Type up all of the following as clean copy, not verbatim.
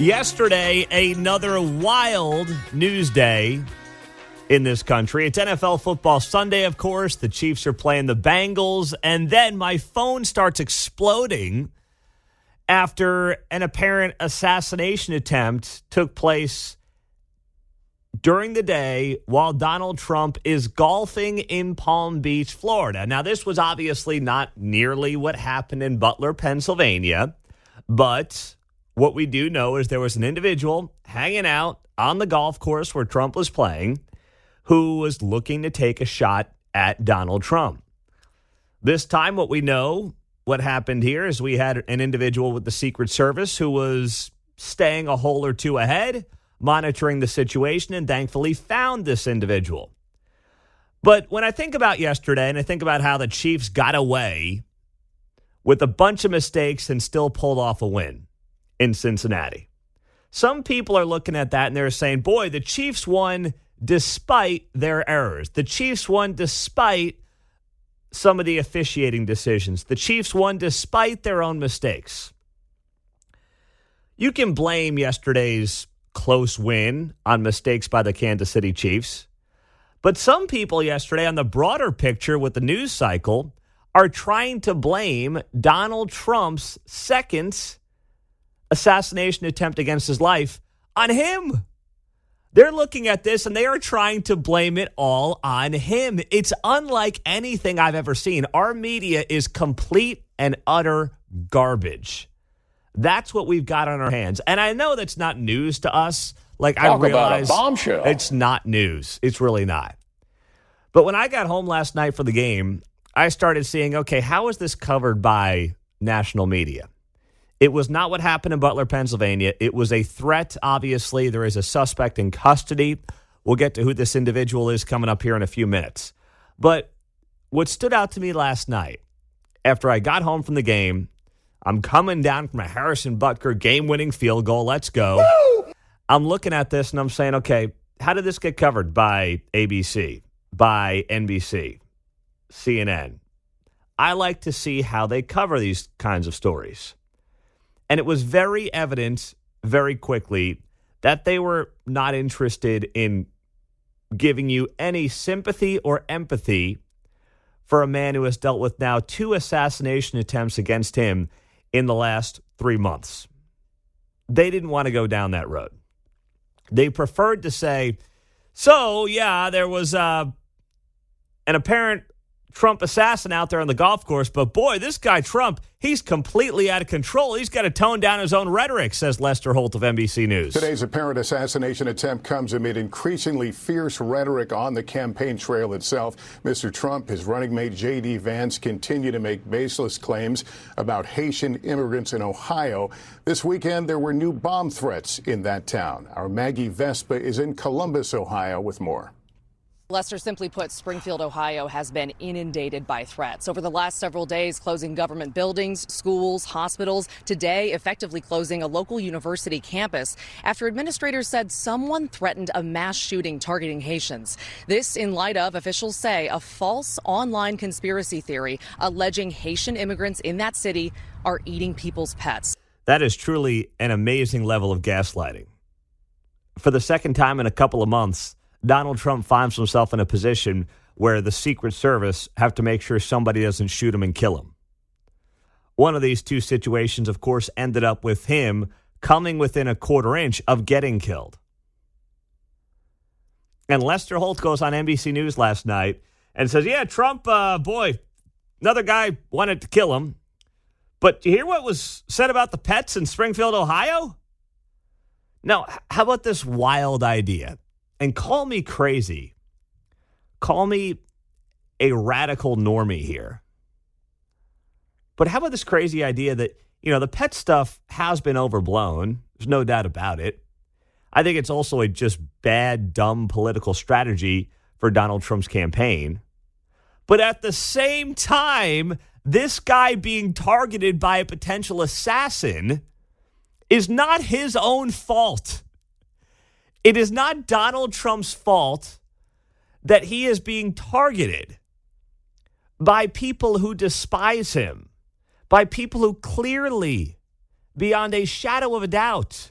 Yesterday, another wild news day in this country. It's NFL football Sunday, of course. The Chiefs are playing the Bengals. And then my phone starts exploding after an apparent assassination attempt took place during the day while Donald Trump is golfing in Palm Beach, Florida. Now, this was obviously not nearly what happened in Butler, Pennsylvania, but what we do know is there was an individual hanging out on the golf course where Trump was playing who was looking to take a shot at Donald Trump. This time, what we know, what happened here is we had an individual with the Secret Service who was staying a hole or two ahead, monitoring the situation, and thankfully found this individual. But when I think about yesterday and I think about how the Chiefs got away with a bunch of mistakes and still pulled off a win in Cincinnati, some people are looking at that and they're saying, boy, the Chiefs won despite their errors. The Chiefs won despite some of the officiating decisions. The Chiefs won despite their own mistakes. You can blame yesterday's close win on mistakes by the Kansas City Chiefs, but some people yesterday on the broader picture with the news cycle are trying to blame Donald Trump's second assassination attempt against his life on him. They're looking at this and they are trying to blame it all on him. It's unlike anything I've ever seen. Our media is complete and utter garbage. That's what we've got on our hands. And I know that's not news to us. Like, I realize about a bombshell. It's not news. It's really not. But when I got home last night for the game, I started seeing, okay, how is this covered by national media? It was not what happened in Butler, Pennsylvania. It was a threat, obviously. There is a suspect in custody. We'll get to who this individual is coming up here in a few minutes. But what stood out to me last night, after I got home from the game, I'm coming down from a Harrison Butker game-winning field goal. Let's go. Woo! I'm looking at this and I'm saying, okay, how did this get covered by ABC, by NBC, CNN? I like to see how they cover these kinds of stories. And it was very evident very quickly that they were not interested in giving you any sympathy or empathy for a man who has dealt with now 2 assassination attempts against him in the last 3 months. They didn't want to go down that road. They preferred to say, so, yeah, there was an apparent Trump assassin out there on the golf course, but boy, this guy Trump, he's completely out of control. He's got to tone down his own rhetoric, says Lester Holt of NBC News. Today's apparent assassination attempt comes amid increasingly fierce rhetoric on the campaign trail itself. Mr. Trump, his running mate J.D. Vance continue to make baseless claims about Haitian immigrants in Ohio. This weekend, there were new bomb threats in that town. Our Maggie Vespa is in Columbus, Ohio, with more. Lester, simply put, Springfield, Ohio has been inundated by threats. Over the last several days, closing government buildings, schools, hospitals. Today, effectively closing a local university campus after administrators said someone threatened a mass shooting targeting Haitians. This in light of, officials say, a false online conspiracy theory alleging Haitian immigrants in that city are eating people's pets. That is truly an amazing level of gaslighting. For the second time in a couple of months, Donald Trump finds himself in a position where the Secret Service have to make sure somebody doesn't shoot him and kill him. One of these 2 situations, of course, ended up with him coming within a quarter inch of getting killed. And Lester Holt goes on NBC News last night and says, yeah, Trump, boy, another guy wanted to kill him. But do you hear what was said about the pets in Springfield, Ohio? Now, how about this wild idea? And call me crazy. Call me a radical normie here. But how about this crazy idea that, the pet stuff has been overblown. There's no doubt about it. I think it's also a just bad, dumb political strategy for Donald Trump's campaign. But at the same time, this guy being targeted by a potential assassin is not his own fault. It is not Donald Trump's fault that he is being targeted by people who despise him, by people who clearly, beyond a shadow of a doubt,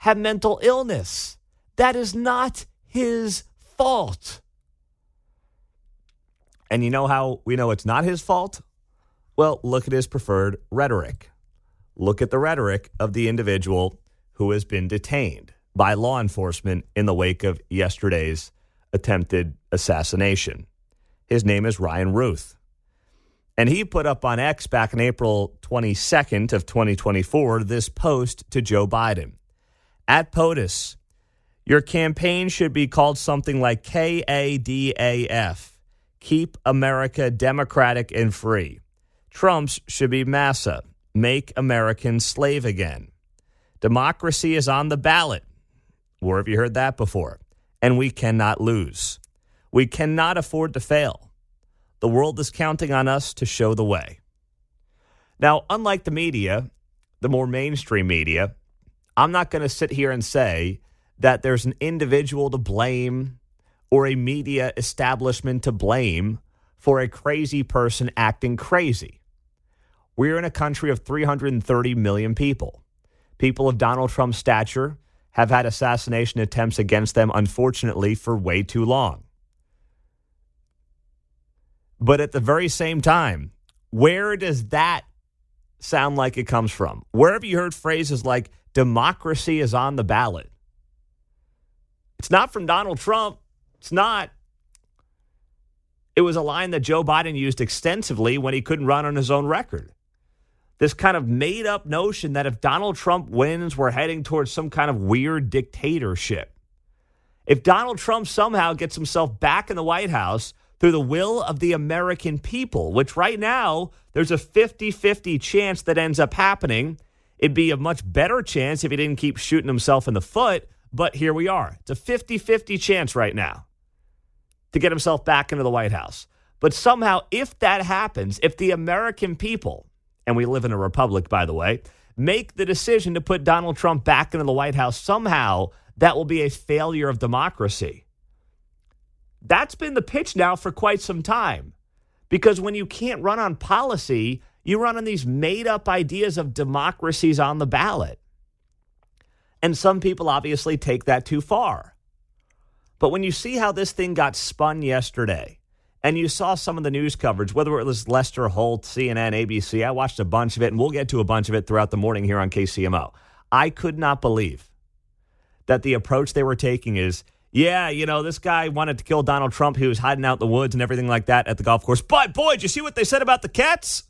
have mental illness. That is not his fault. And you know how we know it's not his fault? Well, look at his preferred rhetoric. Look at the rhetoric of the individual who has been detained by law enforcement in the wake of yesterday's attempted assassination. His name is Ryan Ruth. And he put up on X back on April 22nd of 2024 this post to Joe Biden. At POTUS, your campaign should be called something like KADAF. Keep America democratic and free. Trump's should be MASA. Make Americans slave again. Democracy is on the ballot. Where have you heard that before? And we cannot lose. We cannot afford to fail. The world is counting on us to show the way. Now, unlike the media, the more mainstream media, I'm not going to sit here and say that there's an individual to blame or a media establishment to blame for a crazy person acting crazy. We're in a country of 330 million people. People of Donald Trump's stature have had assassination attempts against them, unfortunately, for way too long. But at the very same time, where does that sound like it comes from? Where have you heard phrases like democracy is on the ballot? It's not from Donald Trump. It's not. It was a line that Joe Biden used extensively when he couldn't run on his own record. This kind of made-up notion that if Donald Trump wins, we're heading towards some kind of weird dictatorship. If Donald Trump somehow gets himself back in the White House through the will of the American people, which right now there's a 50-50 chance that ends up happening. It'd be a much better chance if he didn't keep shooting himself in the foot, but here we are. It's a 50-50 chance right now to get himself back into the White House. But somehow, if that happens, if the American people, and we live in a republic, by the way, make the decision to put Donald Trump back into the White House, somehow that will be a failure of democracy. That's been the pitch now for quite some time. Because when you can't run on policy, you run on these made-up ideas of democracies on the ballot. And some people obviously take that too far. But when you see how this thing got spun yesterday, and you saw some of the news coverage, whether it was Lester Holt, CNN, ABC, I watched a bunch of it, and we'll get to a bunch of it throughout the morning here on KCMO. I could not believe that the approach they were taking is, yeah, you know, this guy wanted to kill Donald Trump. He was hiding out in the woods and everything like that at the golf course. But, boy, did you see what they said about the cats?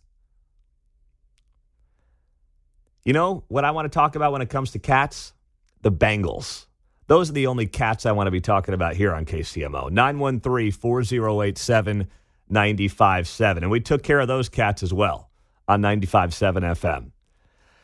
You know what I want to talk about when it comes to cats? The Bengals. Those are the only cats I want to be talking about here on KCMO. 913-4087-95.7. And we took care of those cats as well on 95.7 FM.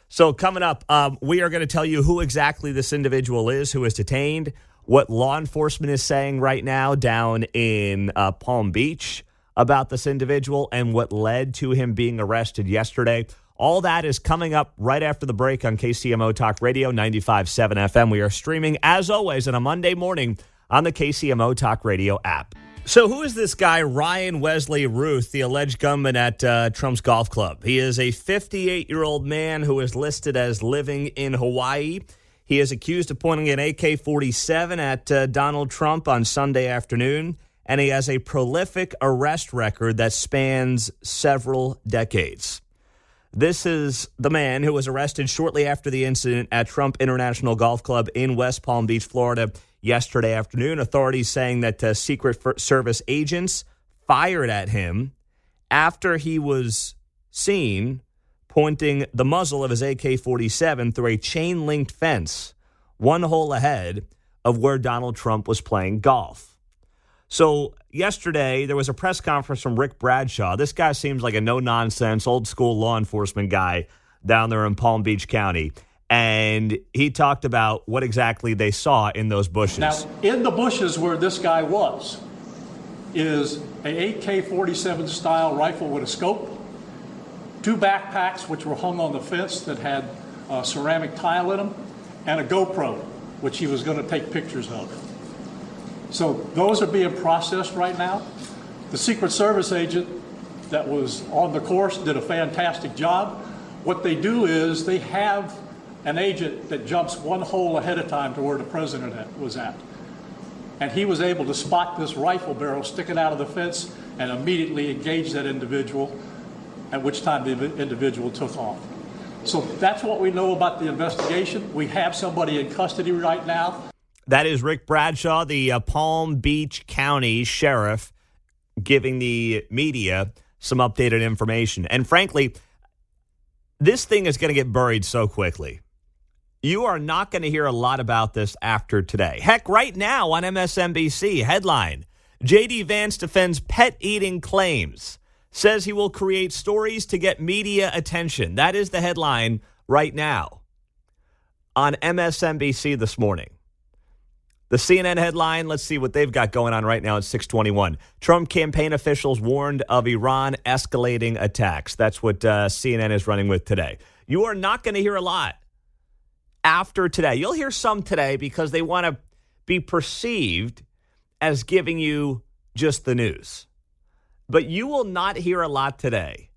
So coming up, we are going to tell you who exactly this individual is who is detained, what law enforcement is saying right now down in Palm Beach about this individual, and what led to him being arrested yesterday. All that is coming up right after the break on KCMO Talk Radio 95.7 FM. We are streaming, as always, on a Monday morning on the KCMO Talk Radio app. So who is this guy, Ryan Wesley Ruth, the alleged gunman at Trump's golf club? He is a 58-year-old man who is listed as living in Hawaii. He is accused of pointing an AK-47 at Donald Trump on Sunday afternoon, and he has a prolific arrest record that spans several decades. This is the man who was arrested shortly after the incident at Trump International Golf Club in West Palm Beach, Florida, yesterday afternoon. Authorities saying that Secret Service agents fired at him after he was seen pointing the muzzle of his AK-47 through a chain-linked fence, one hole ahead of where Donald Trump was playing golf. So yesterday, there was a press conference from Rick Bradshaw. This guy seems like a no-nonsense, old-school law enforcement guy down there in Palm Beach County. And he talked about what exactly they saw in those bushes. Now, in the bushes where this guy was is an AK-47 style rifle with a scope, 2 backpacks which were hung on the fence that had ceramic tile in them, and a GoPro, which he was going to take pictures of. So those are being processed right now. The Secret Service agent that was on the course did a fantastic job. What they do is they have an agent that jumps one hole ahead of time to where the president was at. And he was able to spot this rifle barrel sticking out of the fence and immediately engage that individual, at which time the individual took off. So that's what we know about the investigation. We have somebody in custody right now. That is Rick Bradshaw, the Palm Beach County Sheriff, giving the media some updated information. And frankly, this thing is going to get buried so quickly. You are not going to hear a lot about this after today. Heck, right now on MSNBC, headline, J.D. Vance defends pet-eating claims, says he will create stories to get media attention. That is the headline right now on MSNBC this morning. The CNN headline, let's see what they've got going on right now at 6:21. Trump campaign officials warned of Iran escalating attacks. That's what CNN is running with today. You are not going to hear a lot after today. You'll hear some today because they want to be perceived as giving you just the news. But you will not hear a lot today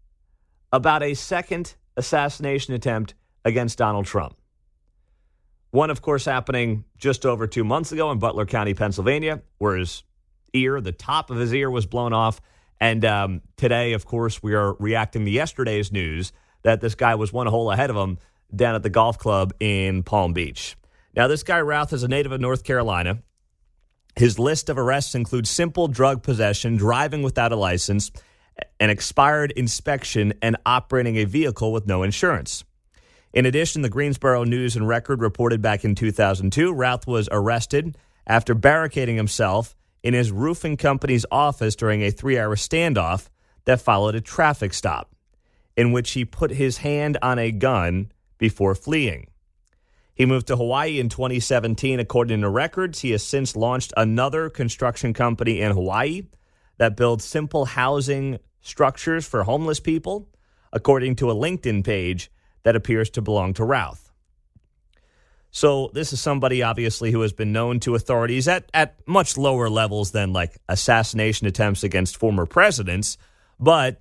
about a second assassination attempt against Donald Trump. One, of course, happening just over 2 months ago in Butler County, Pennsylvania, where his ear, the top of his ear, was blown off. And today, of course, we are reacting to yesterday's news that this guy was one hole ahead of him down at the golf club in Palm Beach. Now, this guy, Routh, is a native of North Carolina. His list of arrests includes simple drug possession, driving without a license, an expired inspection, and operating a vehicle with no insurance. In addition, the Greensboro News and Record reported back in 2002, Routh was arrested after barricading himself in his roofing company's office during a 3-hour standoff that followed a traffic stop, in which he put his hand on a gun before fleeing. He moved to Hawaii in 2017. According to records, he has since launched another construction company in Hawaii that builds simple housing structures for homeless people, according to a LinkedIn page that appears to belong to Routh. So this is somebody, obviously, who has been known to authorities at much lower levels than like assassination attempts against former presidents. But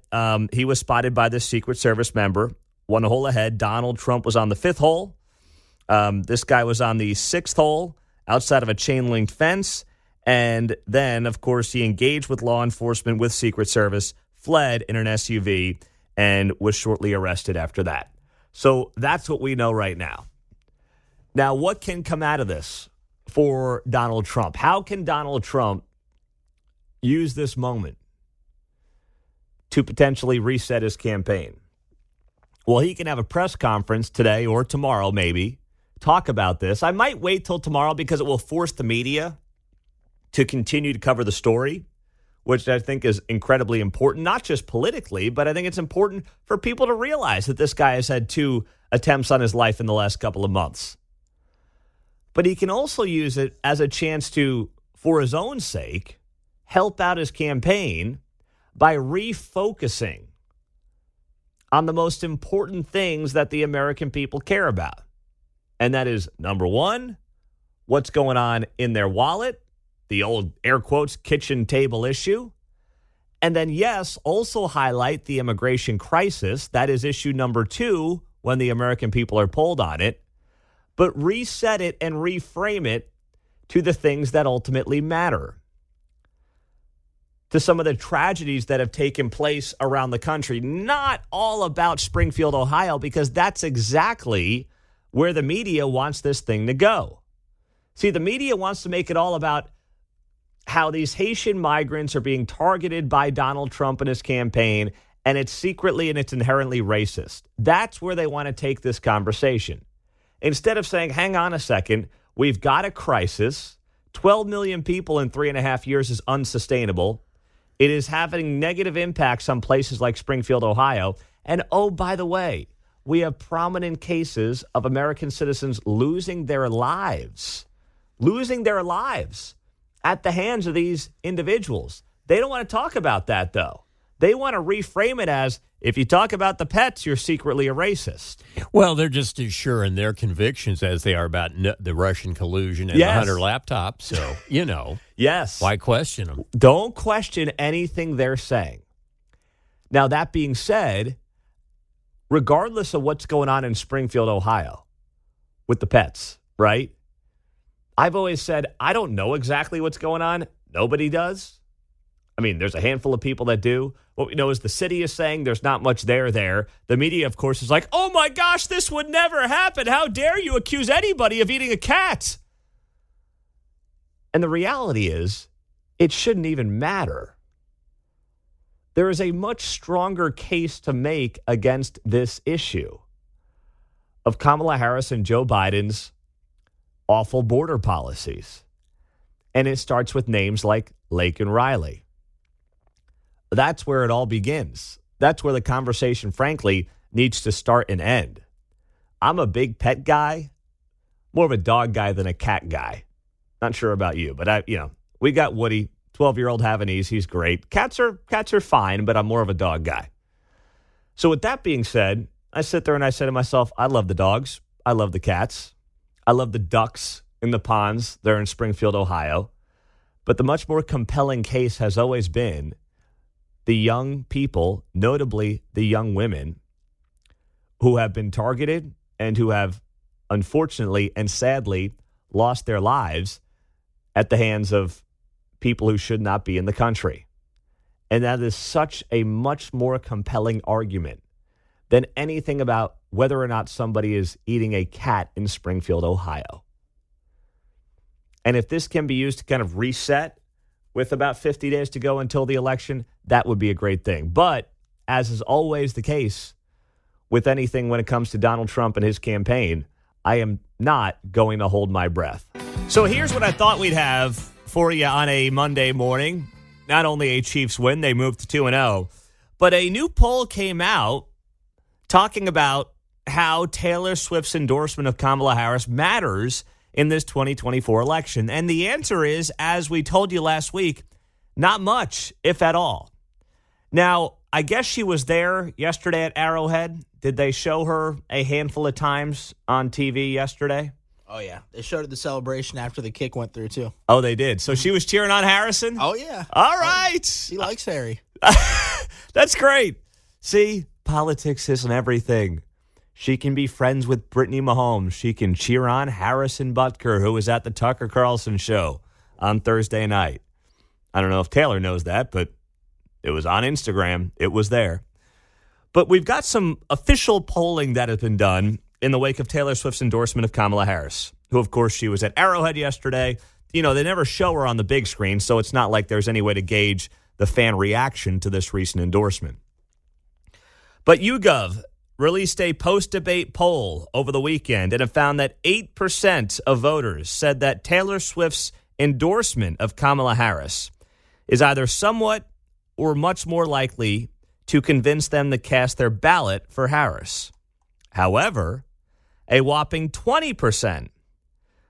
he was spotted by this Secret Service member, one hole ahead. Donald Trump was on the 5th hole. This guy was on the 6th hole outside of a chain-linked fence. And then, of course, he engaged with law enforcement with Secret Service, fled in an SUV, and was shortly arrested after that. So that's what we know right now. Now, what can come out of this for Donald Trump? How can Donald Trump use this moment to potentially reset his campaign? Well, he can have a press conference today or tomorrow, maybe, talk about this. I might wait till tomorrow because it will force the media to continue to cover the story, which I think is incredibly important, not just politically, but I think it's important for people to realize that this guy has had 2 attempts on his life in the last couple of months. But he can also use it as a chance to, for his own sake, help out his campaign by refocusing on the most important things that the American people care about. And that is, number one, what's going on in their wallet, the old air quotes kitchen table issue. And then, yes, also highlight the immigration crisis. That is issue number 2 when the American people are polled on it. But reset it and reframe it to the things that ultimately matter. To some of the tragedies that have taken place around the country. Not all about Springfield, Ohio, because that's exactly where the media wants this thing to go. See, the media wants to make it all about how these Haitian migrants are being targeted by Donald Trump and his campaign, and it's secretly and it's inherently racist. That's where they want to take this conversation. Instead of saying, hang on a second, we've got a crisis. 12 million people in 3.5 years is unsustainable. It is having negative impacts on places like Springfield, Ohio. And oh, by the way, we have prominent cases of American citizens losing their lives at the hands of these individuals. They don't want to talk about that, though. They want to reframe it as, if you talk about the pets, you're secretly a racist. Well, they're just as sure in their convictions as they are about the Russian collusion and the Hunter laptop. So, Yes. Why question them? Don't question anything they're saying. Now, that being said, regardless of what's going on in Springfield, Ohio, with the pets, right? I've always said, I don't know exactly what's going on. Nobody does. I mean, there's a handful of people that do. What we know is the city is saying there's not much there. The media, of course, is like, oh my gosh, this would never happen. How dare you accuse anybody of eating a cat? And the reality is, it shouldn't even matter. There is a much stronger case to make against this issue of Kamala Harris and Joe Biden's awful border policies. And it starts with names like Lake and Riley. That's where it all begins. That's where the conversation, frankly, needs to start and end. I'm a big pet guy, more of a dog guy than a cat guy. Not sure about you, but we got Woody, 12-year-old Havanese. He's great. Cats are fine, but I'm more of a dog guy. So with that being said, I sit there and I say to myself, I love the dogs. I love the cats. I love the ducks in the ponds there in Springfield, Ohio. But the much more compelling case has always been the young people, notably the young women, who have been targeted and who have, unfortunately and sadly, lost their lives at the hands of people who should not be in the country. And that is such a much more compelling argument than anything about whether or not somebody is eating a cat in Springfield, Ohio. And if this can be used to kind of reset with about 50 days to go until the election, that would be a great thing. But as is always the case with anything when it comes to Donald Trump and his campaign, I am not going to hold my breath. So here's what I thought we'd have for you on a Monday morning. Not only a Chiefs win, they moved to 2-0, but a new poll came out talking about how Taylor Swift's endorsement of Kamala Harris matters in this 2024 election. And the answer is, as we told you last week, not much, if at all. Now, I guess she was there yesterday at Arrowhead. Did they show her a handful of times on TV yesterday? Oh, yeah. They showed her the celebration after the kick went through, too. Oh, they did. So she was cheering on Harrison? Oh, yeah. All right. She likes Harry. That's great. See, politics isn't everything. She can be friends with Brittany Mahomes. She can cheer on Harrison Butker, who was at the Tucker Carlson show on Thursday night. I don't know if Taylor knows that, but it was on Instagram. It was there. But we've got some official polling that has been done in the wake of Taylor Swift's endorsement of Kamala Harris, who, of course, she was at Arrowhead yesterday. You know, they never show her on the big screen, so it's not like there's any way to gauge the fan reaction to this recent endorsement. But YouGov released a post-debate poll over the weekend and have found that 8% of voters said that Taylor Swift's endorsement of Kamala Harris is either somewhat or much more likely to convince them to cast their ballot for Harris. However, a whopping 20%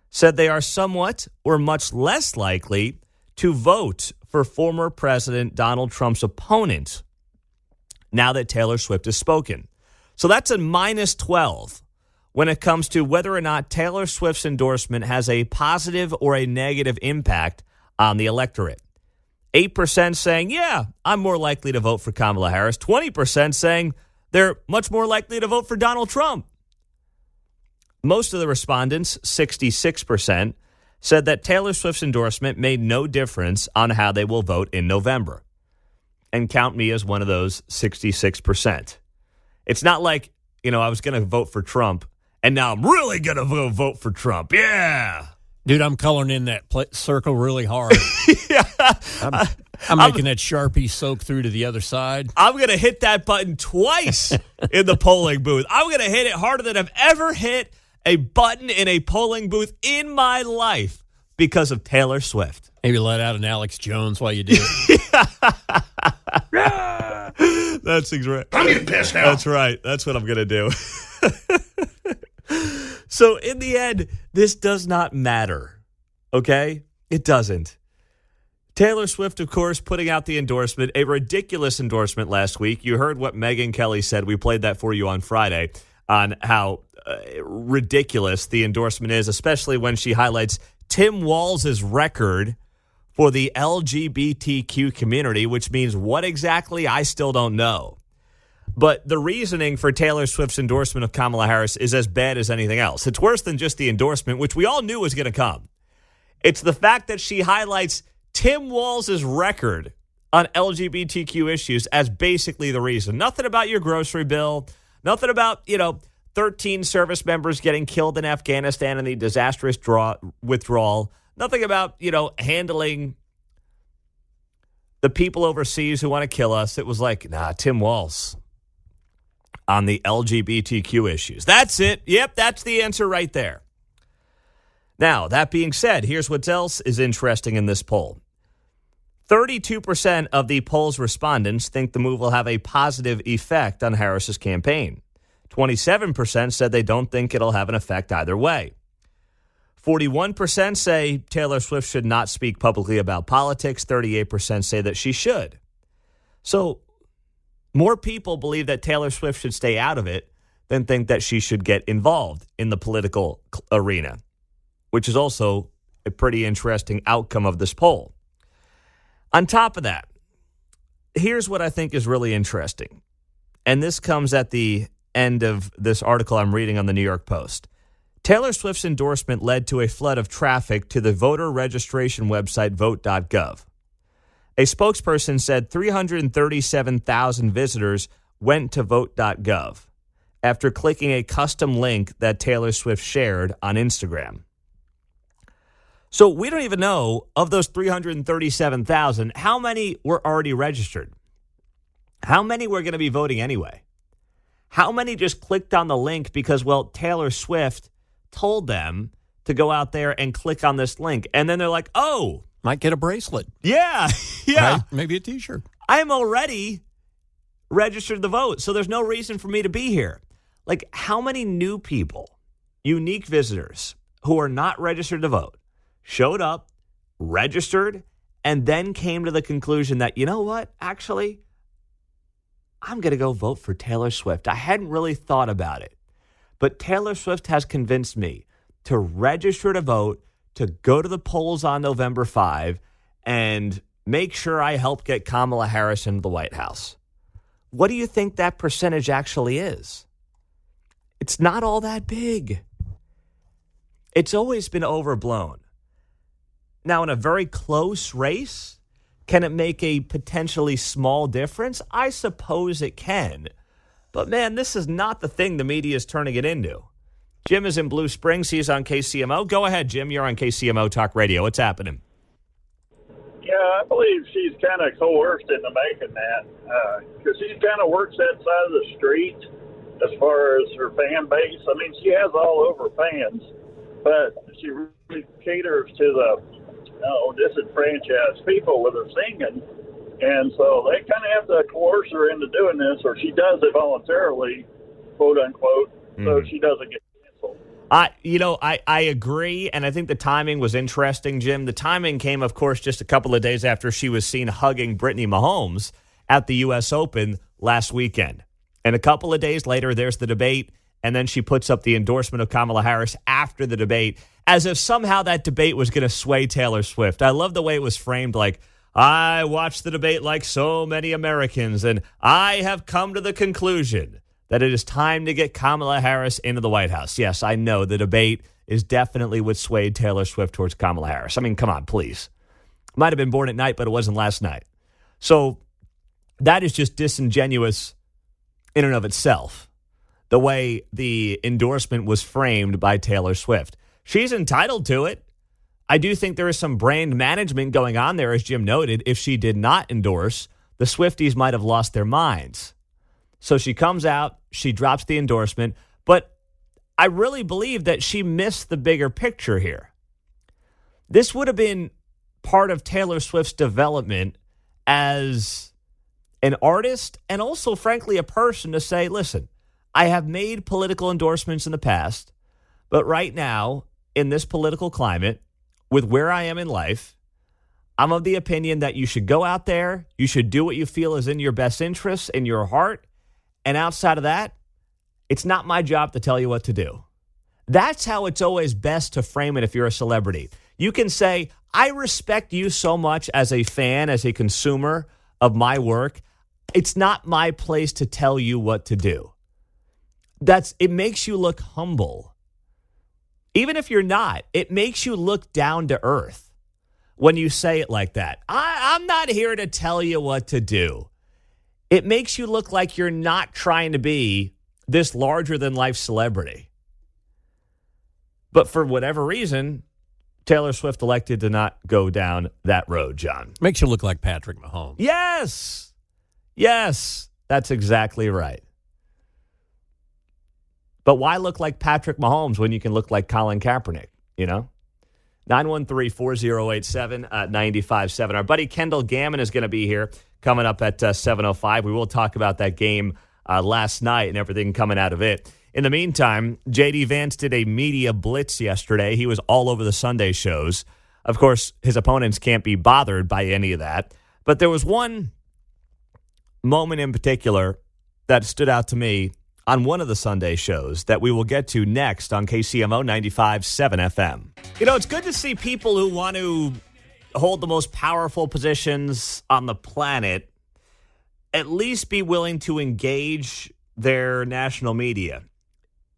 said they are somewhat or much less likely to vote for former President Donald Trump's opponent now that Taylor Swift has spoken. So that's a minus 12 when it comes to whether or not Taylor Swift's endorsement has a positive or a negative impact on the electorate. 8% saying, yeah, I'm more likely to vote for Kamala Harris. 20% saying they're much more likely to vote for Donald Trump. Most of the respondents, 66%, said that Taylor Swift's endorsement made no difference on how they will vote in November. And count me as one of those 66%. It's not like, I was going to vote for Trump, and now I'm really going to vote for Trump. Yeah. Dude, I'm coloring in that circle really hard. Yeah. I'm making that Sharpie soak through to the other side. I'm going to hit that button twice in the polling booth. I'm going to hit it harder than I've ever hit a button in a polling booth in my life because of Taylor Swift. Maybe let out an Alex Jones while you do it. That's right. I'm getting pissed now. That's right. That's what I'm going to do. So in the end, this does not matter, okay? It doesn't. Taylor Swift, of course, putting out the endorsement, a ridiculous endorsement last week. You heard what Megyn Kelly said. We played that for you on Friday on how ridiculous the endorsement is, especially when she highlights Tim Walz's record for the LGBTQ community, which means what exactly, I still don't know. But the reasoning for Taylor Swift's endorsement of Kamala Harris is as bad as anything else. It's worse than just the endorsement, which we all knew was going to come. It's the fact that she highlights Tim Walz's record on LGBTQ issues as basically the reason. Nothing about your grocery bill. Nothing about, 13 service members getting killed in Afghanistan and the disastrous withdrawal. Nothing about, handling the people overseas who want to kill us. It was like, Tim Walz on the LGBTQ issues. That's it. Yep, that's the answer right there. Now, that being said, here's what else is interesting in this poll. 32% of the poll's respondents think the move will have a positive effect on Harris's campaign. 27% said they don't think it'll have an effect either way. 41% say Taylor Swift should not speak publicly about politics. 38% say that she should. So more people believe that Taylor Swift should stay out of it than think that she should get involved in the political arena, which is also a pretty interesting outcome of this poll. On top of that, here's what I think is really interesting. And this comes at the end of this article I'm reading on the New York Post. Taylor Swift's endorsement led to a flood of traffic to the voter registration website vote.gov. A spokesperson said 337,000 visitors went to vote.gov after clicking a custom link that Taylor Swift shared on Instagram. So we don't even know, of those 337,000, how many were already registered? How many were going to be voting anyway? How many just clicked on the link because, Taylor Swift told them to go out there and click on this link? And then they're like, oh. Might get a bracelet. Yeah. Right? Maybe a T-shirt. I'm already registered to vote, so there's no reason for me to be here. Like, how many new people, unique visitors who are not registered to vote, showed up, registered, and then came to the conclusion that, you know what, actually, I'm going to go vote for Taylor Swift. I hadn't really thought about it, but Taylor Swift has convinced me to register to vote, to go to the polls on November 5, and make sure I help get Kamala Harris into the White House. What do you think that percentage actually is? It's not all that big. It's always been overblown. Now, in a very close race, can it make a potentially small difference? I suppose it can. But, man, this is not the thing the media is turning it into. Jim is in Blue Springs. He's on KCMO. Go ahead, Jim. You're on KCMO Talk Radio. What's happening? Yeah, I believe she's kind of coerced into making that because she kind of works that side of the street as far as her fan base. I mean, she has all over fans, but she really caters to the disenfranchised people with her singing. And so they kind of have to coerce her into doing this, or she does it voluntarily, quote unquote, so she doesn't get canceled. I agree, and I think the timing was interesting, Jim. The timing came, of course, just a couple of days after she was seen hugging Brittany Mahomes at the U.S. Open last weekend. And a couple of days later, there's the debate, and then she puts up the endorsement of Kamala Harris after the debate, as if somehow that debate was going to sway Taylor Swift. I love the way it was framed, like, I watched the debate like so many Americans, and I have come to the conclusion that it is time to get Kamala Harris into the White House. Yes, I know the debate is definitely what swayed Taylor Swift towards Kamala Harris. I mean, come on, please. Might have been born at night, but it wasn't last night. So that is just disingenuous in and of itself, the way the endorsement was framed by Taylor Swift. She's entitled to it. I do think there is some brand management going on there, as Jim noted. If she did not endorse, the Swifties might have lost their minds. So she comes out, she drops the endorsement, but I really believe that she missed the bigger picture here. This would have been part of Taylor Swift's development as an artist and also, frankly, a person to say, listen, I have made political endorsements in the past, but right now, in this political climate, with where I am in life, I'm of the opinion that you should go out there, you should do what you feel is in your best interests, in your heart, and outside of that, it's not my job to tell you what to do. That's how it's always best to frame it if you're a celebrity. You can say, I respect you so much as a fan, as a consumer of my work. It's not my place to tell you what to do. It makes you look humble. Even if you're not, it makes you look down to earth when you say it like that. I'm not here to tell you what to do. It makes you look like you're not trying to be this larger-than-life celebrity. But for whatever reason, Taylor Swift elected to not go down that road, John. Makes you look like Patrick Mahomes. Yes. Yes, that's exactly right. But why look like Patrick Mahomes when you can look like Colin Kaepernick, you know? 913-4087-95.7. Our buddy Kendall Gammon is going to be here coming up at 7:05. We will talk about that game last night and everything coming out of it. In the meantime, J.D. Vance did a media blitz yesterday. He was all over the Sunday shows. Of course, his opponents can't be bothered by any of that. But there was one moment in particular that stood out to me on one of the Sunday shows that we will get to next on KCMO 95.7 FM. You know, it's good to see people who want to hold the most powerful positions on the planet at least be willing to engage their national media.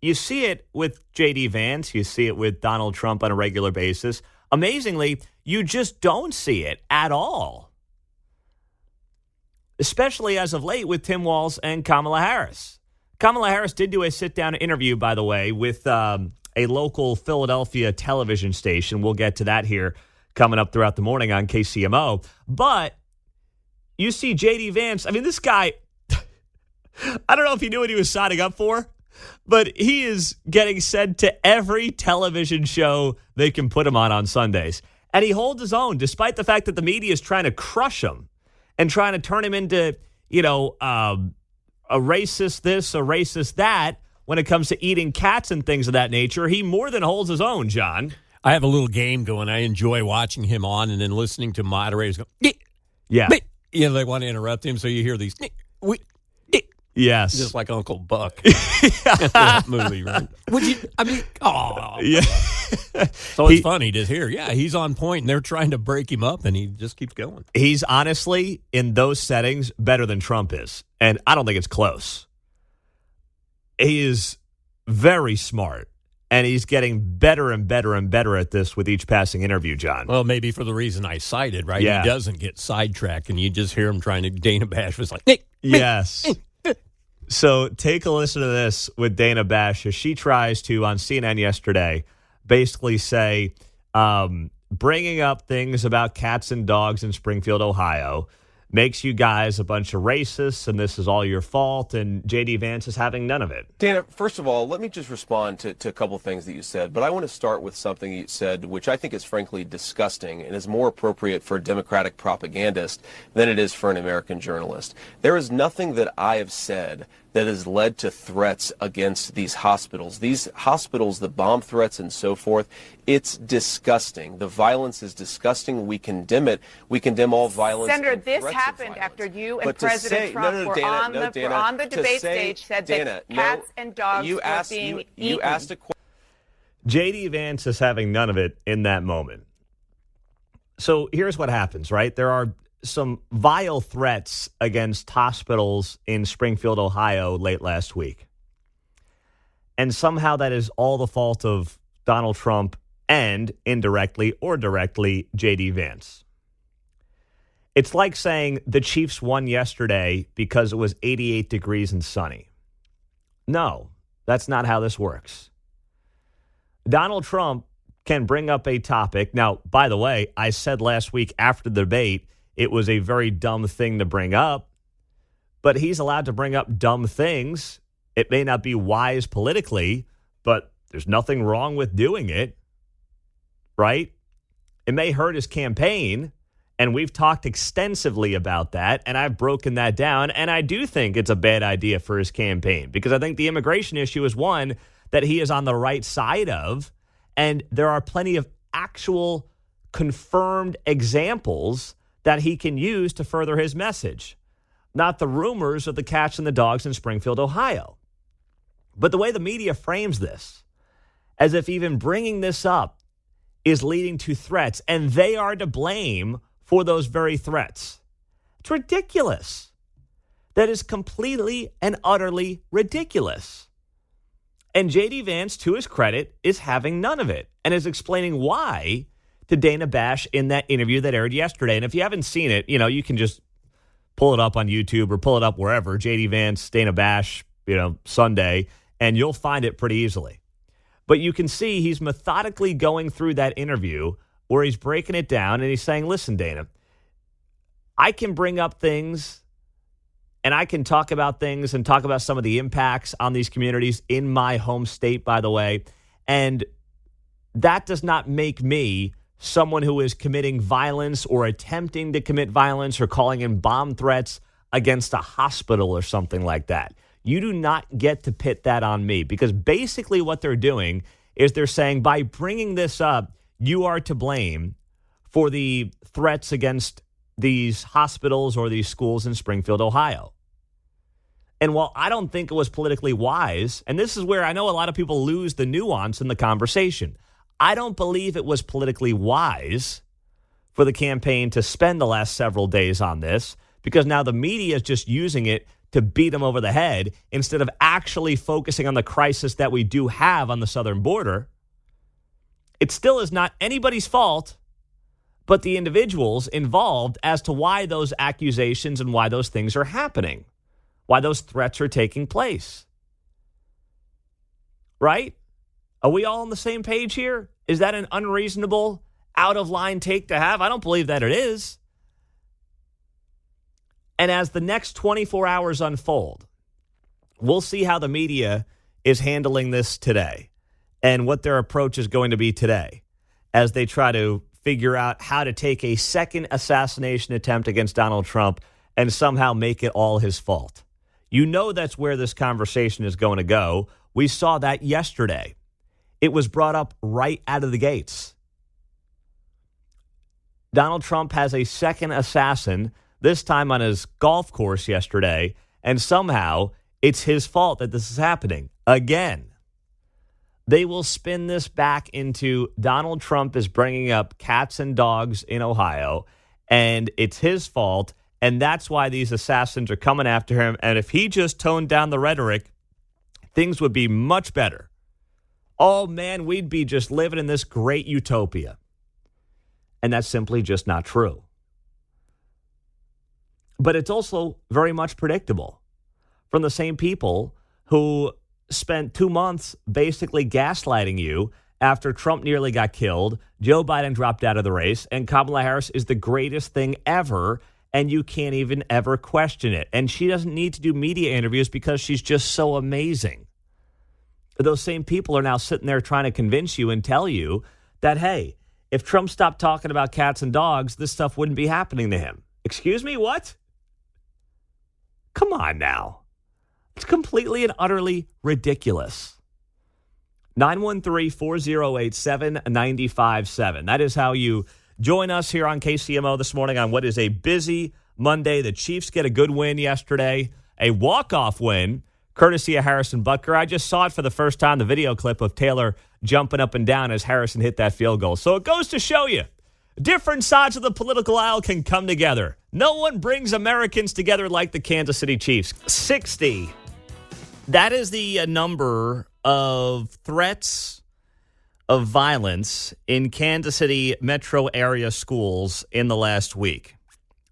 You see it with J.D. Vance. You see it with Donald Trump on a regular basis. Amazingly, you just don't see it at all. Especially as of late with Tim Walz and Kamala Harris. Kamala Harris did do a sit-down interview, by the way, with a local Philadelphia television station. We'll get to that here coming up throughout the morning on KCMO. But you see J.D. Vance. I mean, this guy, I don't know if he knew what he was signing up for, but he is getting sent to every television show they can put him on Sundays. And he holds his own, despite the fact that the media is trying to crush him and trying to turn him into, a racist this, a racist that, when it comes to eating cats and things of that nature. He more than holds his own, John. I have a little game going. I enjoy watching him on and then listening to moderators go, yeah. They want to interrupt him, so you hear these, yes. Just like Uncle Buck. That movie, right? Yeah. So it's funny to hear, he's on point, and they're trying to break him up, and he just keeps going. He's honestly, in those settings, better than Trump is, and I don't think it's close. He is very smart, and he's getting better and better and better at this with each passing interview, John. Well, maybe for the reason I cited, right? Yeah. He doesn't get sidetracked, and you just hear him trying to, Dana Bash was like, yes. So take a listen to this with Dana Bash as she tries to, on CNN yesterday, basically say, bringing up things about cats and dogs in Springfield, Ohio, makes you guys a bunch of racists, and this is all your fault, and J.D. Vance is having none of it. Dana, first of all, let me just respond to a couple of things that you said, but I want to start with something you said, which I think is frankly disgusting and is more appropriate for a Democratic propagandist than it is for an American journalist. There is nothing that I have said that has led to threats against these hospitals. These hospitals, the bomb threats and so forth, it's disgusting. The violence is disgusting. We condemn it. We condemn all violence. Senator, this happened after you and President Trump were on the debate stage, said that cats and dogs were being eaten. You asked a question. J.D. Vance is having none of it in that moment. So here's what happens, right? There are some vile threats against hospitals in Springfield, Ohio late last week. And somehow that is all the fault of Donald Trump and, indirectly or directly, J.D. Vance. It's like saying the Chiefs won yesterday because it was 88 degrees and sunny. No, that's not how this works. Donald Trump can bring up a topic. Now, by the way, I said last week after the debate, it was a very dumb thing to bring up, but he's allowed to bring up dumb things. It may not be wise politically, but there's nothing wrong with doing it, right? It may hurt his campaign, and we've talked extensively about that, and I've broken that down, and I do think it's a bad idea for his campaign because I think the immigration issue is one that he is on the right side of, and there are plenty of actual confirmed examples that he can use to further his message, not the rumors of the cats and the dogs in Springfield, Ohio. But the way the media frames this, as if even bringing this up is leading to threats, and they are to blame for those very threats. It's ridiculous. that is completely and utterly ridiculous. And J.D. Vance, to his credit, is having none of it and is explaining why to Dana Bash in that interview that aired yesterday. And if you haven't seen it, you can just pull it up on YouTube or pull it up wherever, J.D. Vance, Dana Bash, Sunday, and you'll find it pretty easily. But you can see he's methodically going through that interview where he's breaking it down and he's saying, listen, Dana, I can bring up things and I can talk about things and talk about some of the impacts on these communities in my home state, by the way. And that does not make me someone who is committing violence or attempting to commit violence or calling in bomb threats against a hospital or something like that. You do not get to pit that on me, because basically what they're doing is they're saying by bringing this up, you are to blame for the threats against these hospitals or these schools in Springfield, Ohio. And while I don't think it was politically wise, and this is where I know a lot of people lose the nuance in the conversation, I don't believe it was politically wise for the campaign to spend the last several days on this, because now the media is just using it to beat them over the head instead of actually focusing on the crisis that we do have on the southern border. It still is not anybody's fault but the individuals involved as to why those accusations and why those things are happening, why those threats are taking place. Right? Are we all on the same page here? Is that an unreasonable, out-of-line take to have? I don't believe that it is. And as the next 24 hours unfold, we'll see how the media is handling this today and what their approach is going to be today as they try to figure out how to take a second assassination attempt against Donald Trump and somehow make it all his fault. That's where this conversation is going to go. We saw that yesterday. It was brought up right out of the gates. Donald Trump has a second assassin, this time on his golf course yesterday, and somehow it's his fault that this is happening again. They will spin this back into Donald Trump is bringing up cats and dogs in Ohio, and it's his fault, and that's why these assassins are coming after him. And if he just toned down the rhetoric, things would be much better. Oh, man, we'd be just living in this great utopia. And that's simply just not true. But it's also very much predictable from the same people who spent 2 months basically gaslighting you after Trump nearly got killed, Joe Biden dropped out of the race, and Kamala Harris is the greatest thing ever, and you can't even ever question it. And she doesn't need to do media interviews because she's just so amazing. Those same people are now sitting there trying to convince you and tell you that, hey, if Trump stopped talking about cats and dogs, this stuff wouldn't be happening to him. Excuse me, what? Come on now. It's completely and utterly ridiculous. 913-408-7957. That is how you join us here on KCMO this morning on what is a busy Monday. The Chiefs get a good win yesterday, a walk-off win, courtesy of Harrison Butker. I just saw it for the first time, the video clip of Taylor jumping up and down as Harrison hit that field goal. So it goes to show you, different sides of the political aisle can come together. No one brings Americans together like the Kansas City Chiefs. 60. That is the number of threats of violence in Kansas City metro area schools in the last week.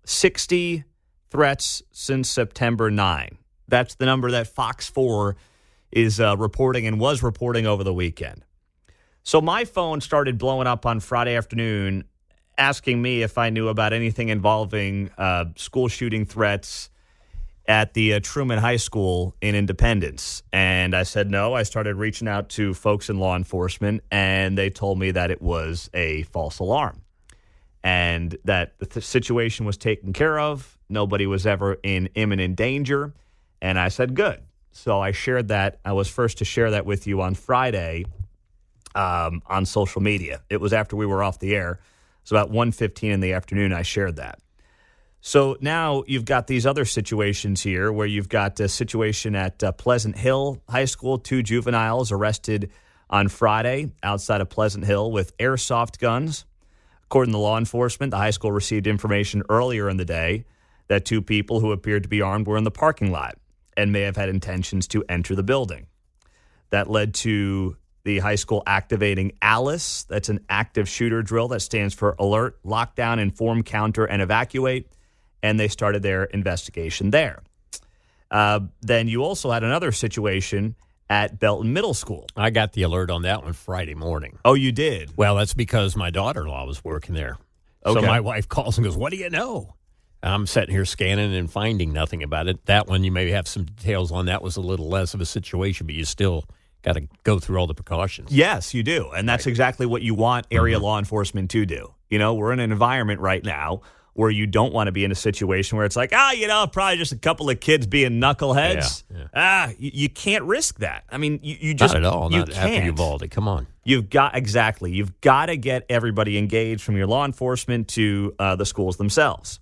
60 threats since September 9. That's the number that Fox 4 is reporting and was reporting over the weekend. So my phone started blowing up on Friday afternoon asking me if I knew about anything involving school shooting threats at the Truman High School in Independence. And I said no. I started reaching out to folks in law enforcement, and they told me that it was a false alarm and that the situation was taken care of. Nobody was ever in imminent danger. And I said, good. So I shared that. I was first to share that with you on Friday on social media. It was after we were off the air. So about 1:15 in the afternoon, I shared that. So now you've got these other situations here where you've got a situation at Pleasant Hill High School. 2 juveniles arrested on Friday outside of Pleasant Hill with airsoft guns. According to law enforcement, the high school received information earlier in the day that 2 people who appeared to be armed were in the parking lot and may have had intentions to enter the building. That led to the high school activating ALICE. That's an active shooter drill that stands for Alert, Lockdown, Inform, Counter, and Evacuate. And they started their investigation there. Then you also had another situation at Belton Middle School. I got the alert on that one Friday morning. Oh, you did? Well, that's because my daughter-in-law was working there. Okay. So my wife calls and goes, "What do you know?" I'm sitting here scanning and finding nothing about it. That one, you maybe have some details on. That was a little less of a situation, but you still got to go through all the precautions. Yes, you do. And that's exactly what you want area law enforcement to do. You know, we're in an environment right now where you don't want to be in a situation where it's like, probably just a couple of kids being knuckleheads. Yeah. You can't risk that. I mean, you just not at all. You not after Uvalde. Come on. You've got to get everybody engaged, from your law enforcement to the schools themselves.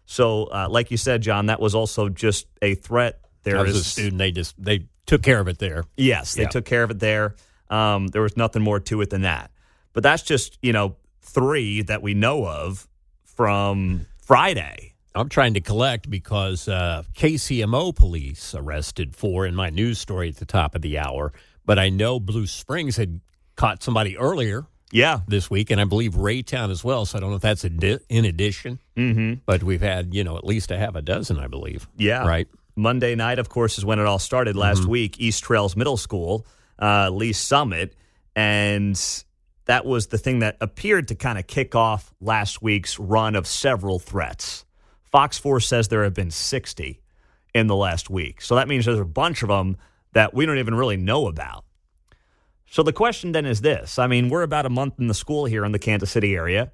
So, like you said, John, that was also just a threat. There was a student. They took care of it there. Yes, they took care of it there. There was nothing more to it than that. But that's just 3 that we know of from Friday. I'm trying to collect because KCMO police arrested 4 in my news story at the top of the hour. But I know Blue Springs had caught somebody earlier. Yeah, this week, and I believe Raytown as well. So I don't know if that's in addition. Mm-hmm. But we've had at least a half a dozen, I believe. Yeah, right. Monday night, of course, is when it all started last week. East Trails Middle School, Lee Summit, and that was the thing that appeared to kind of kick off last week's run of several threats. Fox 4 says there have been 60 in the last week, so that means there's a bunch of them that we don't even really know about. So the question then is this. I mean, we're about a month in the school here in the Kansas City area.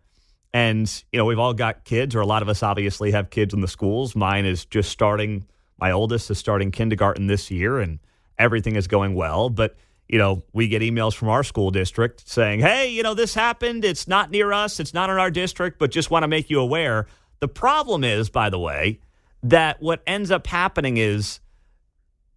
And, we've all got kids, or a lot of us obviously have kids in the schools. Mine is just starting. My oldest is starting kindergarten this year, and everything is going well. But, we get emails from our school district saying, hey, this happened. It's not near us. It's not in our district, but just want to make you aware. The problem is, by the way, that what ends up happening is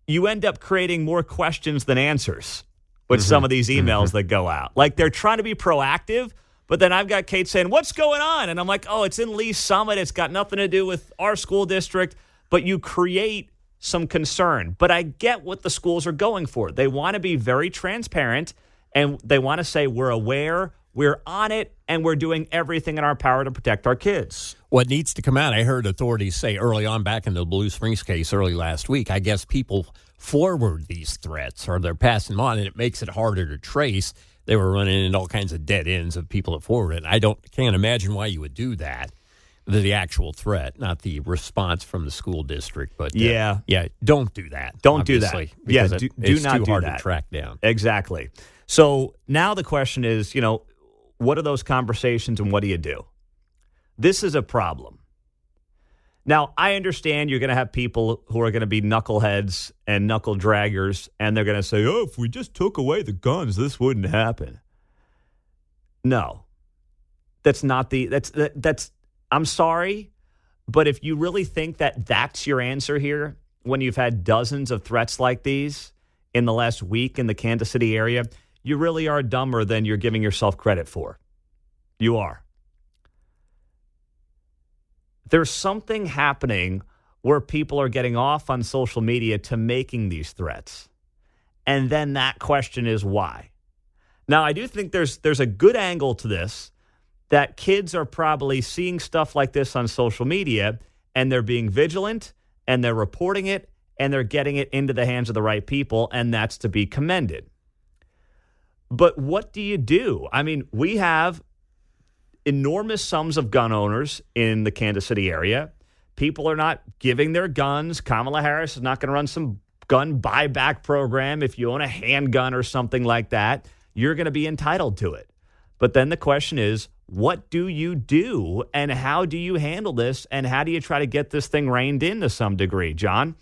you end up creating more questions than answers with some of these emails that go out. Like, they're trying to be proactive, but then I've got Kate saying, what's going on? And I'm like, oh, it's in Lee Summit. It's got nothing to do with our school district. But you create some concern. But I get what the schools are going for. They want to be very transparent, and they want to say, we're aware, we're on it, and we're doing everything in our power to protect our kids. What needs to come out, I heard authorities say early on back in the Blue Springs case early last week, I guess people forward these threats, or they're passing them on, and it makes it harder to trace. They were running into all kinds of dead ends of people that forwarded it. I can't imagine why you would do that. The actual threat, not the response from the school district. But don't do that. Don't do that. Yeah, do not do that. It's too hard to track down. Exactly. So now the question is, what are those conversations and what do you do? This is a problem. Now, I understand you're going to have people who are going to be knuckleheads and knuckle draggers, and they're going to say, oh, if we just took away the guns, this wouldn't happen. No. I'm sorry, but if you really think that that's your answer here, when you've had dozens of threats like these in the last week in the Kansas City area, you really are dumber than you're giving yourself credit for. You are. There's something happening where people are getting off on social media to making these threats. And then that question is why. Now, I do think there's a good angle to this, that kids are probably seeing stuff like this on social media, and they're being vigilant, and they're reporting it, and they're getting it into the hands of the right people, and that's to be commended. But what do you do? I mean, we have enormous sums of gun owners in the Kansas City area. People are not giving their guns. Kamala Harris is not going to run some gun buyback program. If you own a handgun or something like that, you're going to be entitled to it. But then the question is, what do you do, and how do you handle this, and how do you try to get this thing reined in to some degree, John?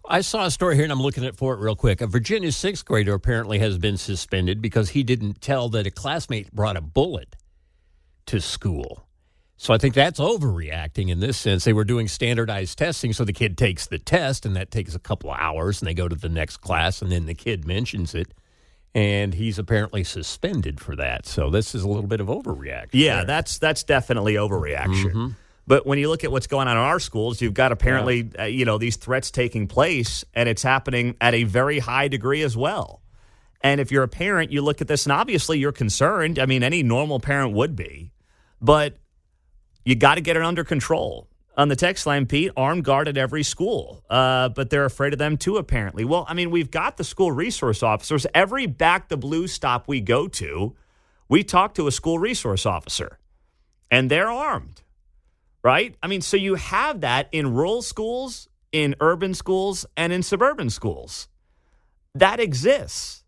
I saw a story here, and I'm looking for it real quick. A Virginia 6th grader apparently has been suspended because he didn't tell that a classmate brought a bullet to school. So I think that's overreacting in this sense. They were doing standardized testing, so the kid takes the test, and that takes a couple of hours, and they go to the next class, and then the kid mentions it, and he's apparently suspended for that. So this is a little bit of overreaction. Yeah, that's definitely overreaction. But when you look at what's going on in our schools, you've got apparently, these threats taking place, and it's happening at a very high degree as well. And if you're a parent, you look at this, and obviously you're concerned. I mean, any normal parent would be. But you got to get it under control. On the text line, Pete, armed guard at every school. But they're afraid of them too, apparently. Well, I mean, we've got the school resource officers. Every Back the Blue stop we go to, we talk to a school resource officer. And they're armed, right? I mean, so you have that in rural schools, in urban schools, and in suburban schools. That exists.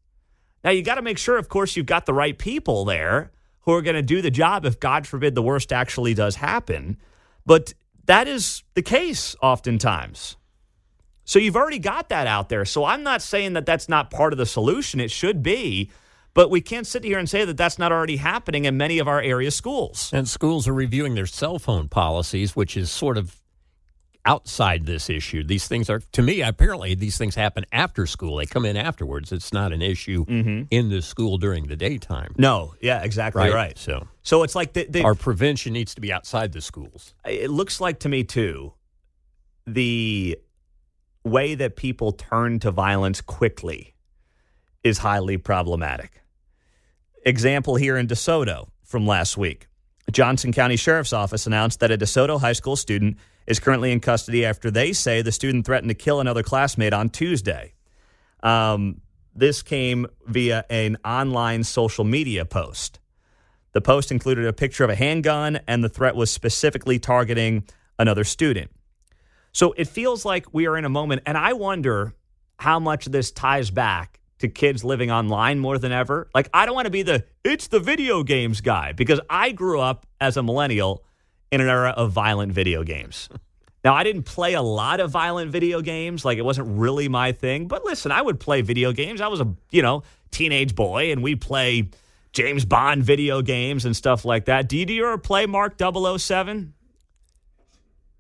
Now, you got to make sure, of course, you've got the right people there who are going to do the job if, God forbid, the worst actually does happen. But that is the case oftentimes. So you've already got that out there. So I'm not saying that that's not part of the solution. It should be. But we can't sit here and say that that's not already happening in many of our area schools. And schools are reviewing their cell phone policies, which is sort of outside this issue. These things are, to me, apparently these things happen after school. They come in afterwards. It's not an issue in the school during the daytime. No, yeah, exactly right. So it's like our prevention needs to be outside the schools. It looks like to me, too, the way that people turn to violence quickly is highly problematic. Example here in DeSoto from last week. Johnson County Sheriff's Office announced that a DeSoto high school student is currently in custody after they say the student threatened to kill another classmate on Tuesday. This came via an online social media post. The post included a picture of a handgun, and the threat was specifically targeting another student. So it feels like we are in a moment, and I wonder how much of this ties back to kids living online more than ever. Like, I don't want to be it's the video games guy, because I grew up as a millennial in an era of violent video games. Now, I didn't play a lot of violent video games. Like, it wasn't really my thing. But listen, I would play video games. I was a, teenage boy, and we'd play James Bond video games and stuff like that. Do you ever play Mark 007?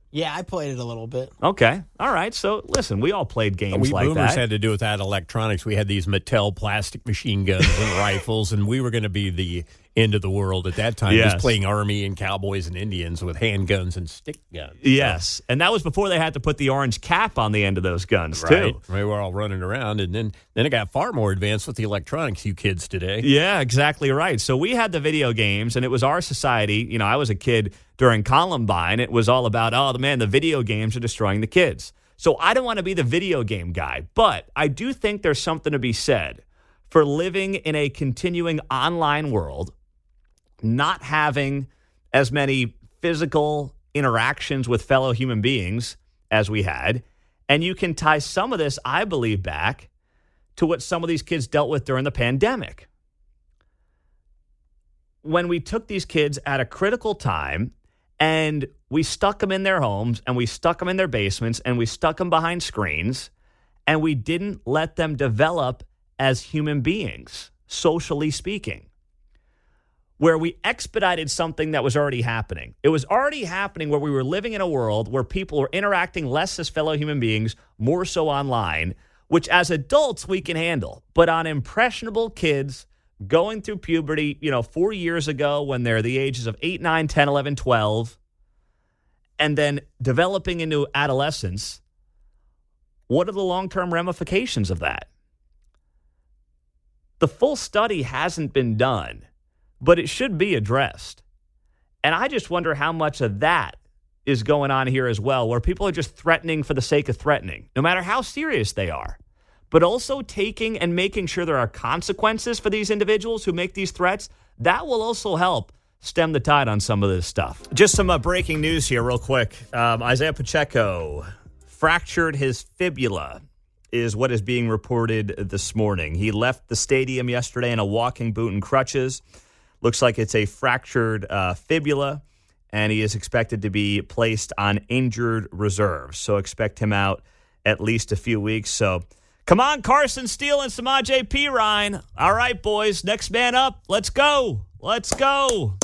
Yeah, I played it a little bit. Okay. All right. So, listen, we all played games like that. We boomers had to do without electronics. We had these Mattel plastic machine guns and rifles, and we were going to be the end of the world at that time. Yes. Just playing Army and Cowboys and Indians with handguns and stick guns. Yes. So. And that was before they had to put the orange cap on the end of those guns, too. We were all running around, and then it got far more advanced with the electronics, you kids today. Yeah, exactly right. So we had the video games, and it was our society. I was a kid during Columbine. It was all about, the video games are destroying the kids. So I don't want to be the video game guy, but I do think there's something to be said for living in a continuing online world, not having as many physical interactions with fellow human beings as we had. And you can tie some of this, I believe, back to what some of these kids dealt with during the pandemic. When we took these kids at a critical time and we stuck them in their homes and we stuck them in their basements and we stuck them behind screens and we didn't let them develop as human beings, socially speaking, where we expedited something that was already happening. It was already happening where we were living in a world where people were interacting less as fellow human beings, more so online, which as adults we can handle. But on impressionable kids going through puberty, 4 years ago when they're the ages of 8, 9, 10, 11, 12, and then developing into adolescence, what are the long-term ramifications of that? The full study hasn't been done, but it should be addressed. And I just wonder how much of that is going on here as well, where people are just threatening for the sake of threatening, no matter how serious they are, but also taking and making sure there are consequences for these individuals who make these threats. That will also help stem the tide on some of this stuff. Just some breaking news here real quick. Isaiah Pacheco fractured his fibula is what is being reported this morning. He left the stadium yesterday in a walking boot and crutches. Looks like it's a fractured fibula, and he is expected to be placed on injured reserve. So expect him out at least a few weeks. So come on, Carson Steele and Samaj P. Ryan. All right, boys, next man up. Let's go. Let's go.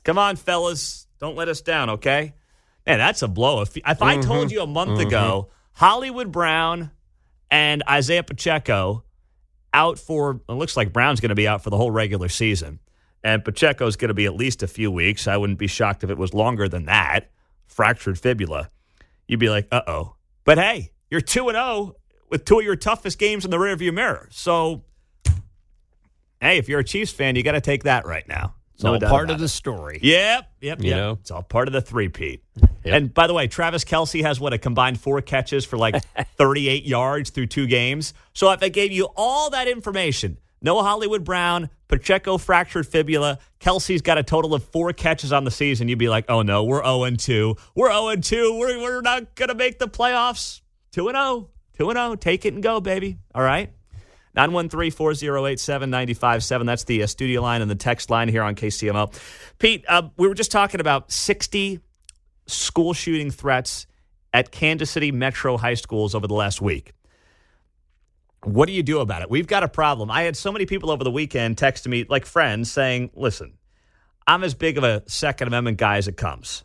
Come on, fellas. Don't let us down, okay? Man, that's a blow. If I told you a month ago, Hollywood Brown and Isaiah Pacheco out for, it looks like Brown's going to be out for the whole regular season. And Pacheco's going to be at least a few weeks. I wouldn't be shocked if it was longer than that. Fractured fibula. You'd be like, uh-oh. But, hey, you're 2-0 with two of your toughest games in the rearview mirror. So, hey, if you're a Chiefs fan, you got to take that right now. It's all part of the story. Yep. You know? It's all part of the three-peat. Yep. And, by the way, Travis Kelce has, a combined 4 catches for, 38 yards through 2 games. So if I gave you all that information, no Hollywood Brown, Pacheco fractured fibula, Kelce's got a total of 4 catches on the season, you'd be like, oh, no, we're 0-2. We're 0-2. We're not going to make the playoffs. 2-0. 2-0. Take it and go, baby. All right? 913-408-7957. That's the studio line and the text line here on KCMO. Pete, we were just talking about 60 school shooting threats at Kansas City Metro high schools over the last week. What do you do about it? We've got a problem. I had so many people over the weekend texting me, like friends, saying, listen, I'm as big of a Second Amendment guy as it comes,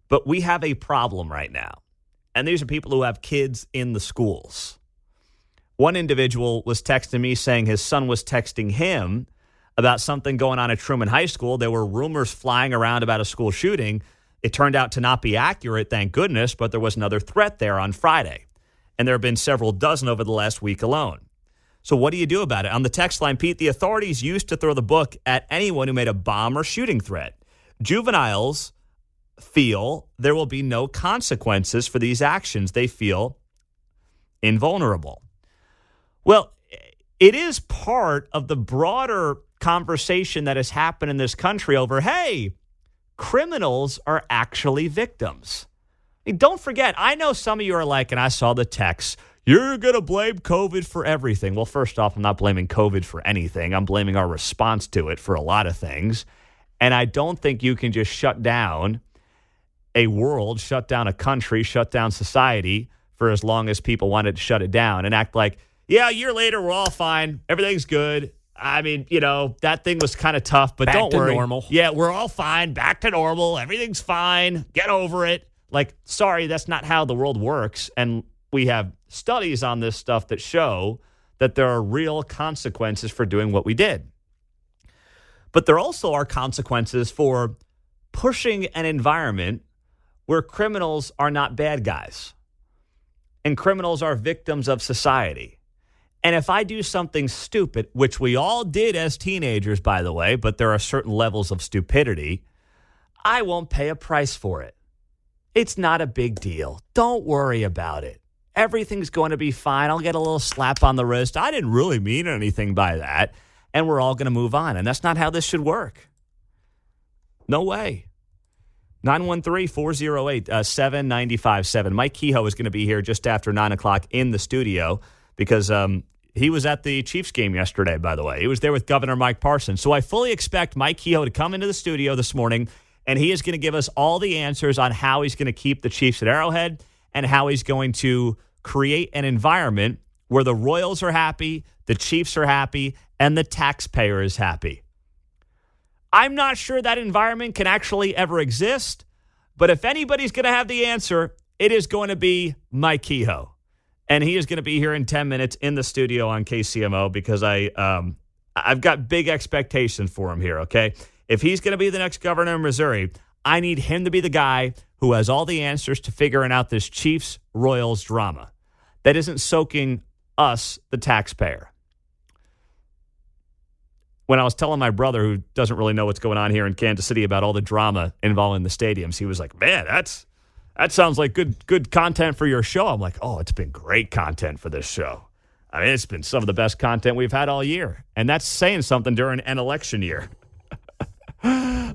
but we have a problem right now. And these are people who have kids in the schools. One individual was texting me saying his son was texting him about something going on at Truman High School. There were rumors flying around about a school shooting. It turned out to not be accurate, thank goodness, but there was another threat there on Friday. And there have been several dozen over the last week alone. So what do you do about it? On the text line, Pete, the authorities used to throw the book at anyone who made a bomb or shooting threat. Juveniles feel there will be no consequences for these actions. They feel invulnerable. Well, it is part of the broader conversation that has happened in this country over, hey, criminals are actually victims. I mean, don't forget, I know some of you are like, and I saw the text, you're going to blame COVID for everything. Well, first off, I'm not blaming COVID for anything. I'm blaming our response to it for a lot of things. And I don't think you can just shut down a world, shut down a country, shut down society for as long as people wanted to shut it down and act like, yeah, a year later, we're all fine. Everything's good. I mean, that thing was kind of tough, but don't worry. Back to normal. Yeah, we're all fine. Back to normal. Everything's fine. Get over it. Like, sorry, that's not how the world works. And we have studies on this stuff that show that there are real consequences for doing what we did. But there also are consequences for pushing an environment where criminals are not bad guys and criminals are victims of society. And if I do something stupid, which we all did as teenagers, by the way, but there are certain levels of stupidity, I won't pay a price for it. It's not a big deal. Don't worry about it. Everything's going to be fine. I'll get a little slap on the wrist. I didn't really mean anything by that. And we're all going to move on. And that's not how this should work. No way. 913-408-7957. Mike Kehoe is going to be here just after 9 o'clock in the studio because he was at the Chiefs game yesterday, by the way. He was there with Governor Mike Parsons. So I fully expect Mike Kehoe to come into the studio this morning, and he is going to give us all the answers on how he's going to keep the Chiefs at Arrowhead and how he's going to create an environment where the Royals are happy, the Chiefs are happy, and the taxpayer is happy. I'm not sure that environment can actually ever exist, but if anybody's going to have the answer, it is going to be Mike Kehoe. And he is going to be here in 10 minutes in the studio on KCMO because I've got big expectations for him here, okay? If he's going to be the next governor of Missouri, I need him to be the guy who has all the answers to figuring out this Chiefs-Royals drama that isn't soaking us, the taxpayer. When I was telling my brother, who doesn't really know what's going on here in Kansas City, about all the drama involving the stadiums, he was like, man, that sounds like good content for your show. I'm like, oh, it's been great content for this show. I mean, it's been some of the best content we've had all year. And that's saying something during an election year.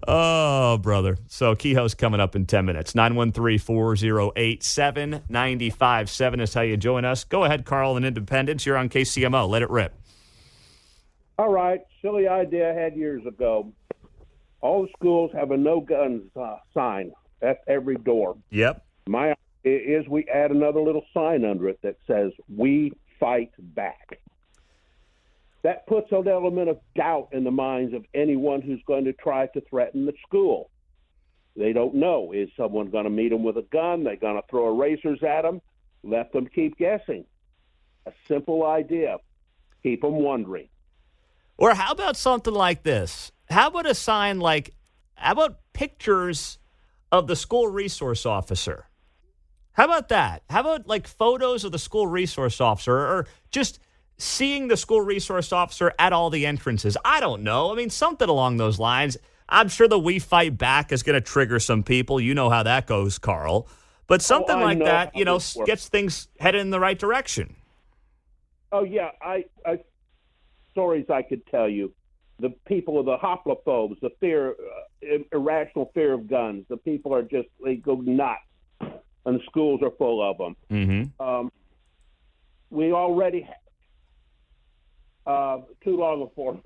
Oh, brother. So Kehoe's coming up in 10 minutes. 913-408-7957 is how you join us. Go ahead, Carl in Independence. You're on KCMO. Let it rip. All right. Silly idea I had years ago. All the schools have a no guns sign at every door. Yep. My idea is we add another little sign under it that says, we fight back. That puts an element of doubt in the minds of anyone who's going to try to threaten the school. They don't know. Is someone going to meet them with a gun? They're going to throw erasers at them? Let them keep guessing. A simple idea. Keep them wondering. Or how about something like this? how about a sign like, how about pictures of the school resource officer? How about that? How about like photos of the school resource officer or just seeing the school resource officer at all the entrances? I don't know. I mean, something along those lines. I'm sure the We Fight Back is going to trigger some people. You know how that goes, Carl. But something like that, gets things headed in the right direction. Oh, yeah. I stories I could tell you. The people of the hoplophobes, the fear, irrational fear of guns. The people are just, they go nuts, and the schools are full of them. Mm-hmm. We already too long for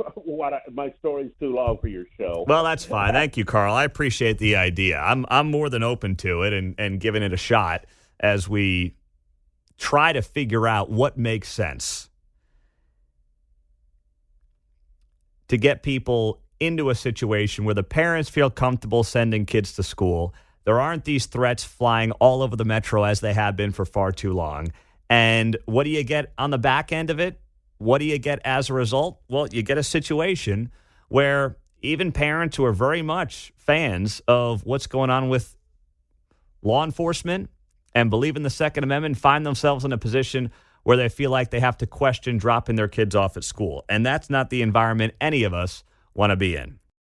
my story's too long for your show. Well, that's fine. Thank you, Carl. I appreciate the idea. I'm more than open to it and giving it a shot as we try to figure out what makes sense to get people into a situation where the parents feel comfortable sending kids to school. There aren't these threats flying all over the metro as they have been for far too long. And what do you get on the back end of it? What do you get as a result? Well, you get a situation where even parents who are very much fans of what's going on with law enforcement and believe in the Second Amendment find themselves in a position where they feel like they have to question dropping their kids off at school. And that's not the environment any of us want to be in.